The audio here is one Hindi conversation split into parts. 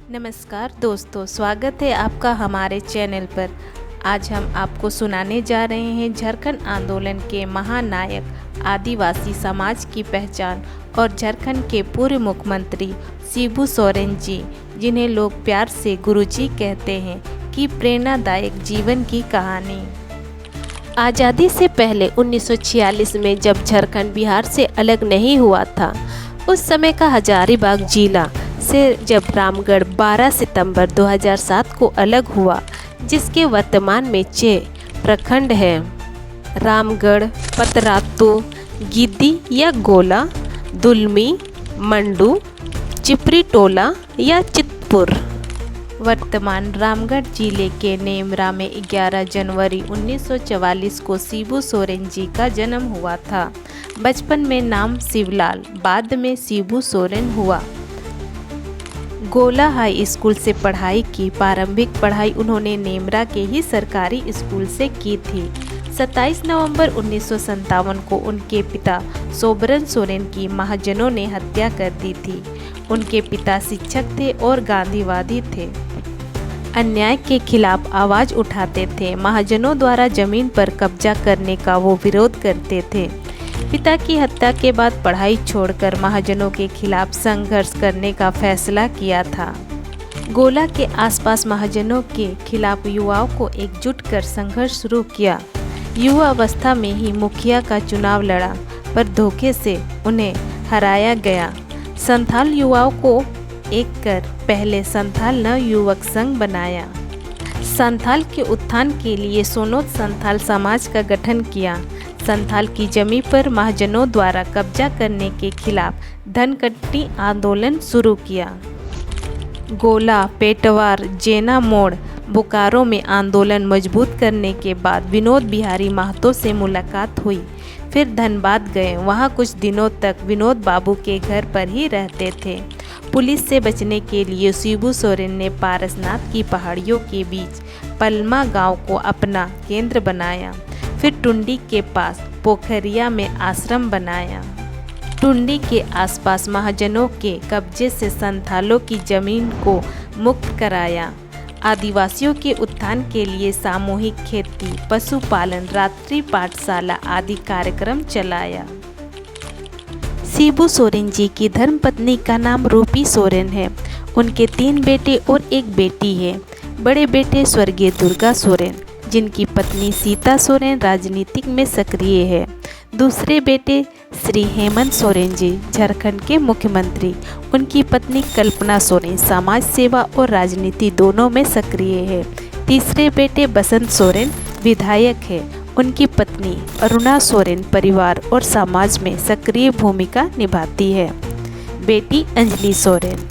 नमस्कार दोस्तों, स्वागत है आपका हमारे चैनल पर। आज हम आपको सुनाने जा रहे हैं झारखंड आंदोलन के महानायक, आदिवासी समाज की पहचान और झारखंड के पूर्व मुख्यमंत्री शिबू सोरेन जी, जिन्हें लोग प्यार से गुरुजी कहते हैं, की प्रेरणादायक जीवन की कहानी। आज़ादी से पहले 1946 में जब झारखंड बिहार से अलग नहीं हुआ था, उस समय का हजारीबाग जिला से जब रामगढ़ 12 सितंबर 2007 को अलग हुआ, जिसके वर्तमान में 6 प्रखंड हैं: रामगढ़, पतरातू, गिद्दी या गोला, दुलमी, मंडू, चिपरी टोला या चितपुर। वर्तमान रामगढ़ जिले के नेमरा में 11 जनवरी 1944 को शिबू सोरेन जी का जन्म हुआ था। बचपन में नाम शिवलाल, बाद में शिबू सोरेन हुआ। गोला हाई स्कूल से पढ़ाई की। प्रारंभिक पढ़ाई उन्होंने नेमरा के ही सरकारी स्कूल से की थी। 27 नवंबर 1957 को उनके पिता सोबरन सोरेन की महाजनों ने हत्या कर दी थी। उनके पिता शिक्षक थे और गांधीवादी थे। अन्याय के खिलाफ आवाज़ उठाते थे। महाजनों द्वारा जमीन पर कब्जा करने का वो विरोध करते थे। पिता की हत्या के बाद पढ़ाई छोड़कर महाजनों के खिलाफ संघर्ष करने का फैसला किया था। गोला के आसपास महाजनों के खिलाफ युवाओं को एकजुट कर संघर्ष शुरू किया। युवा अवस्था में ही मुखिया का चुनाव लड़ा, पर धोखे से उन्हें हराया गया। संथाल युवाओं को एक कर पहले संथाल नव युवक संघ बनाया। संथाल के उत्थान के लिए सोनोत संथाल समाज का गठन किया। संथाल की जमीन पर महाजनों द्वारा कब्जा करने के खिलाफ धनकट्टी आंदोलन शुरू किया। गोला, पेटवार, जेना मोड़, बोकारो में आंदोलन मजबूत करने के बाद विनोद बिहारी महतो से मुलाकात हुई। फिर धनबाद गए। वहां कुछ दिनों तक विनोद बाबू के घर पर ही रहते थे। पुलिस से बचने के लिए शिबू सोरेन ने पारसनाथ की पहाड़ियों के बीच पलमा गांव को अपना केंद्र बनाया। फिर टुंडी के पास पोखरिया में आश्रम बनाया। टुंडी के आसपास महाजनों के कब्जे से संथालों की जमीन को मुक्त कराया। आदिवासियों के उत्थान के लिए सामूहिक खेती, पशुपालन, रात्रि पाठशाला आदि कार्यक्रम चलाया। शिबू सोरेन जी की धर्मपत्नी का नाम रूपी सोरेन है। उनके 3 बेटे और 1 बेटी है। बड़े बेटे स्वर्गीय दुर्गा सोरेन, जिनकी पत्नी सीता सोरेन राजनीतिक में सक्रिय है। दूसरे बेटे श्री हेमंत सोरेन जी, झारखंड के मुख्यमंत्री। उनकी पत्नी कल्पना सोरेन समाज सेवा और राजनीति दोनों में सक्रिय है। तीसरे बेटे बसंत सोरेन विधायक है। उनकी पत्नी अरुणा सोरेन परिवार और समाज में सक्रिय भूमिका निभाती है। बेटी अंजलि सोरेन।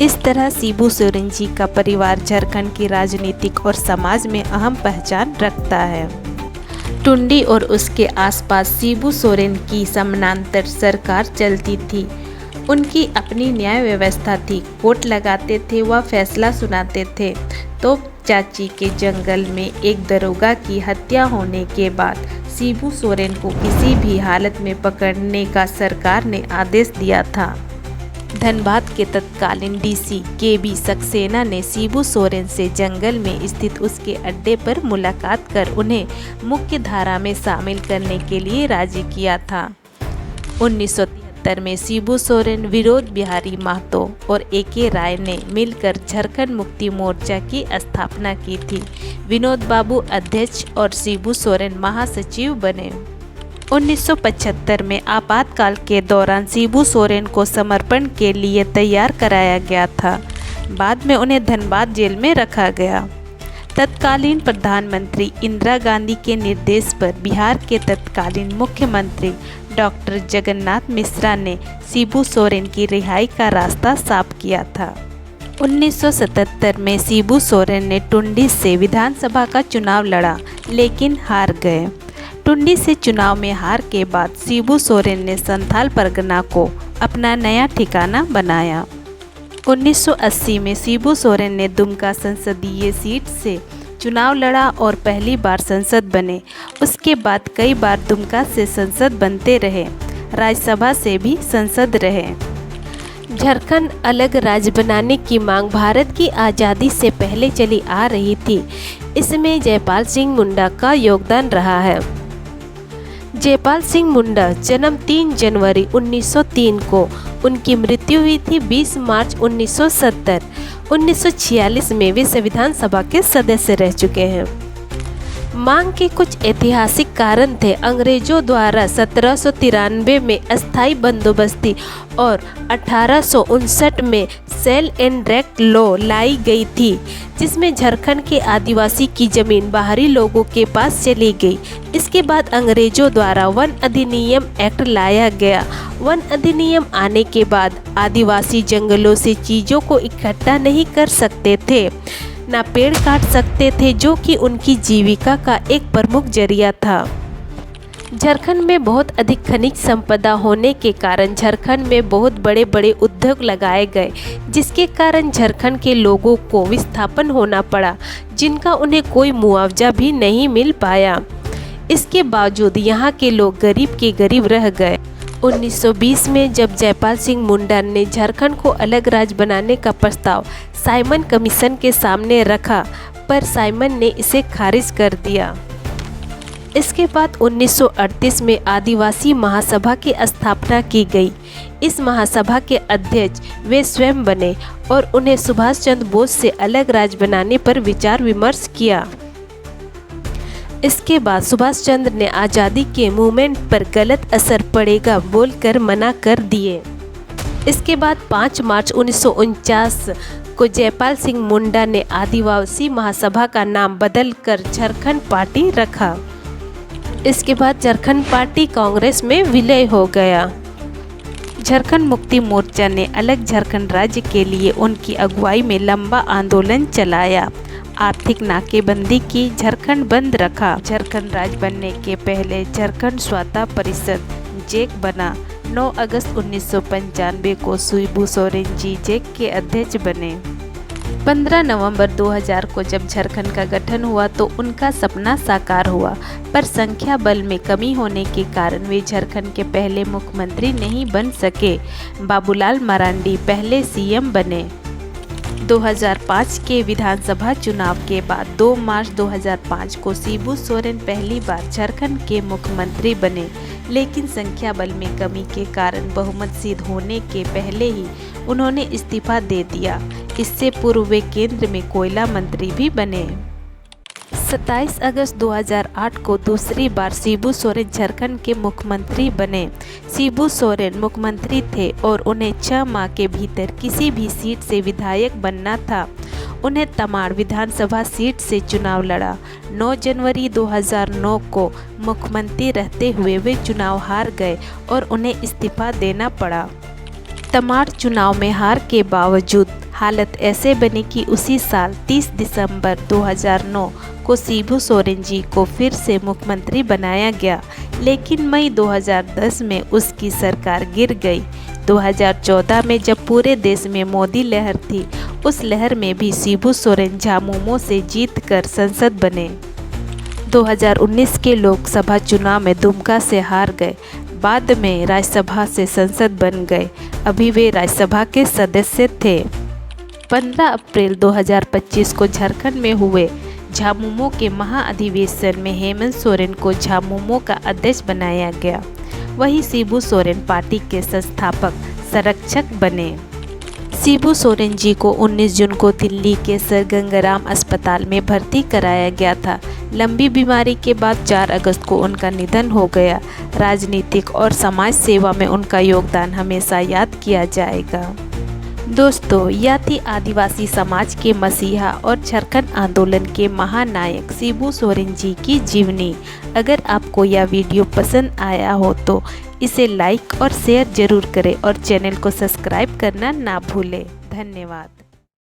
इस तरह शिबू सोरेन जी का परिवार झारखंड की राजनीतिक और समाज में अहम पहचान रखता है। टुंडी और उसके आसपास शिबू सोरेन की समानांतर सरकार चलती थी। उनकी अपनी न्याय व्यवस्था थी। कोर्ट लगाते थे, वह फैसला सुनाते थे। तो चाची के जंगल में एक दरोगा की हत्या होने के बाद शिबू सोरेन को किसी भी हालत में पकड़ने का सरकार ने आदेश दिया था। धनबाद के तत्कालीन डीसी केबी सक्सेना ने शिबू सोरेन से जंगल में स्थित उसके अड्डे पर मुलाकात कर उन्हें मुख्य धारा में शामिल करने के लिए राजी किया था। 1973 में शिबू सोरेन, विनोद बिहारी महतो और ए.के. राय ने मिलकर झारखंड मुक्ति मोर्चा की स्थापना की थी। विनोद बाबू अध्यक्ष और शिबू सोरेन महासचिव बने। 1975 में आपातकाल के दौरान शिबू सोरेन को समर्पण के लिए तैयार कराया गया था। बाद में उन्हें धनबाद जेल में रखा गया। तत्कालीन प्रधानमंत्री इंदिरा गांधी के निर्देश पर बिहार के तत्कालीन मुख्यमंत्री डॉक्टर जगन्नाथ मिश्रा ने शिबू सोरेन की रिहाई का रास्ता साफ किया था। 1977 में शिबू सोरेन ने टुंडी से विधानसभा का चुनाव लड़ा, लेकिन हार गए। टुंडी से चुनाव में हार के बाद शिबू सोरेन ने संथाल परगना को अपना नया ठिकाना बनाया। 1980 में शिबू सोरेन ने दुमका संसदीय सीट से चुनाव लड़ा और पहली बार संसद बने। उसके बाद कई बार दुमका से संसद बनते रहे। राज्यसभा से भी संसद रहे। झारखंड अलग राज्य बनाने की मांग भारत की आज़ादी से पहले चली आ रही थी। इसमें जयपाल सिंह मुंडा का योगदान रहा है। जयपाल सिंह मुंडा जन्म 3 जनवरी 1903 को, उनकी मृत्यु हुई थी 20 मार्च 1970। 1946 में वे संविधान सभा के सदस्य रह चुके हैं। मांग के कुछ ऐतिहासिक कारण थे। अंग्रेजों द्वारा 1793 में अस्थायी बंदोबस्ती और 1859 में सेल एंड रेक्ट लॉ लाई गई थी, जिसमें झारखंड के आदिवासी की जमीन बाहरी लोगों के पास चली गई। इसके बाद अंग्रेजों द्वारा वन अधिनियम एक्ट लाया गया। वन अधिनियम आने के बाद आदिवासी जंगलों से चीज़ों को इकट्ठा नहीं कर सकते थे, ना पेड़ काट सकते थे, जो कि उनकी जीविका का एक प्रमुख जरिया था। झारखंड में बहुत अधिक खनिज संपदा होने के कारण झारखंड में बहुत बड़े बड़े उद्योग लगाए गए, जिसके कारण झारखंड के लोगों को विस्थापन होना पड़ा, जिनका उन्हें कोई मुआवजा भी नहीं मिल पाया। इसके बावजूद यहाँ के लोग गरीब के गरीब रह गए। 1920 में जब जयपाल सिंह मुंडा ने झारखंड को अलग राज्य बनाने का प्रस्ताव साइमन कमीशन के सामने रखा, पर साइमन ने इसे खारिज कर दिया। इसके बाद 1938 में आदिवासी महासभा की स्थापना की गई। इस महासभा के अध्यक्ष वे स्वयं बने और उन्हें सुभाष चंद्र बोस से अलग राज्य बनाने पर विचार विमर्श किया। इसके बाद सुभाष चंद्र ने आज़ादी के मूवमेंट पर गलत असर पड़ेगा बोलकर मना कर दिए। इसके बाद 5 मार्च 1949 को जयपाल सिंह मुंडा ने आदिवासी महासभा का नाम बदलकर झारखंड पार्टी रखा। इसके बाद झारखंड पार्टी कांग्रेस में विलय हो गया। झारखंड मुक्ति मोर्चा ने अलग झारखंड राज्य के लिए उनकी अगुवाई में लंबा आंदोलन चलाया। आर्थिक नाकेबंदी की, झारखंड बंद रखा। झारखंड राज्य बनने के पहले झारखंड स्वतंत्रता परिषद जैक बना। 9 अगस्त 1995 को शिबू सोरेन जी जैक के अध्यक्ष बने। 15 नवंबर 2000 को जब झारखंड का गठन हुआ तो उनका सपना साकार हुआ, पर संख्या बल में कमी होने के कारण वे झारखंड के पहले मुख्यमंत्री नहीं बन सके। बाबूलाल मरांडी पहले सीएम बने। 2005 के विधानसभा चुनाव के बाद 2 मार्च 2005 को शिबू सोरेन पहली बार झारखंड के मुख्यमंत्री बने, लेकिन संख्या बल में कमी के कारण बहुमत सिद्ध होने के पहले ही उन्होंने इस्तीफा दे दिया। इससे पूर्व वे केंद्र में कोयला मंत्री भी बने। 27 अगस्त 2008 को दूसरी बार शिबू सोरेन झारखंड के मुख्यमंत्री बने। शिबू सोरेन मुख्यमंत्री थे और उन्हें 6 माह के भीतर किसी भी सीट से विधायक बनना था। उन्हें तमाड़ विधानसभा सीट से चुनाव लड़ा। 9 जनवरी 2009 को मुख्यमंत्री रहते हुए वे चुनाव हार गए और उन्हें इस्तीफा देना पड़ा। तमाड़ चुनाव में हार के बावजूद हालत ऐसे बनी कि उसी साल 30 दिसंबर 2009 को शिबू सोरेन जी को फिर से मुख्यमंत्री बनाया गया, लेकिन मई 2010 में उसकी सरकार गिर गई। 2014 में जब पूरे देश में मोदी लहर थी, उस लहर में भी शिबू सोरेन झामुमो से जीतकर संसद बने। 2019 के लोकसभा चुनाव में दुमका से हार गए, बाद में राज्यसभा से संसद बन गए। अभी वे राज्यसभा के सदस्य थे। 15 अप्रैल 2025 को झारखंड में हुए झामुमो के महाअधिवेशन में हेमंत सोरेन को झामुमो का अध्यक्ष बनाया गया। वहीं शिबू सोरेन पार्टी के संस्थापक संरक्षक बने। शिबू सोरेन जी को 19 जून को दिल्ली के सर गंगाराम अस्पताल में भर्ती कराया गया था। लंबी बीमारी के बाद 4 अगस्त को उनका निधन हो गया। राजनीतिक और समाज सेवा में उनका योगदान हमेशा याद किया जाएगा। दोस्तों, यह थी आदिवासी समाज के मसीहा और झारखंड आंदोलन के महानायक शिबू सोरेन जी की जीवनी। अगर आपको यह वीडियो पसंद आया हो तो इसे लाइक और शेयर जरूर करें और चैनल को सब्सक्राइब करना ना भूलें। धन्यवाद।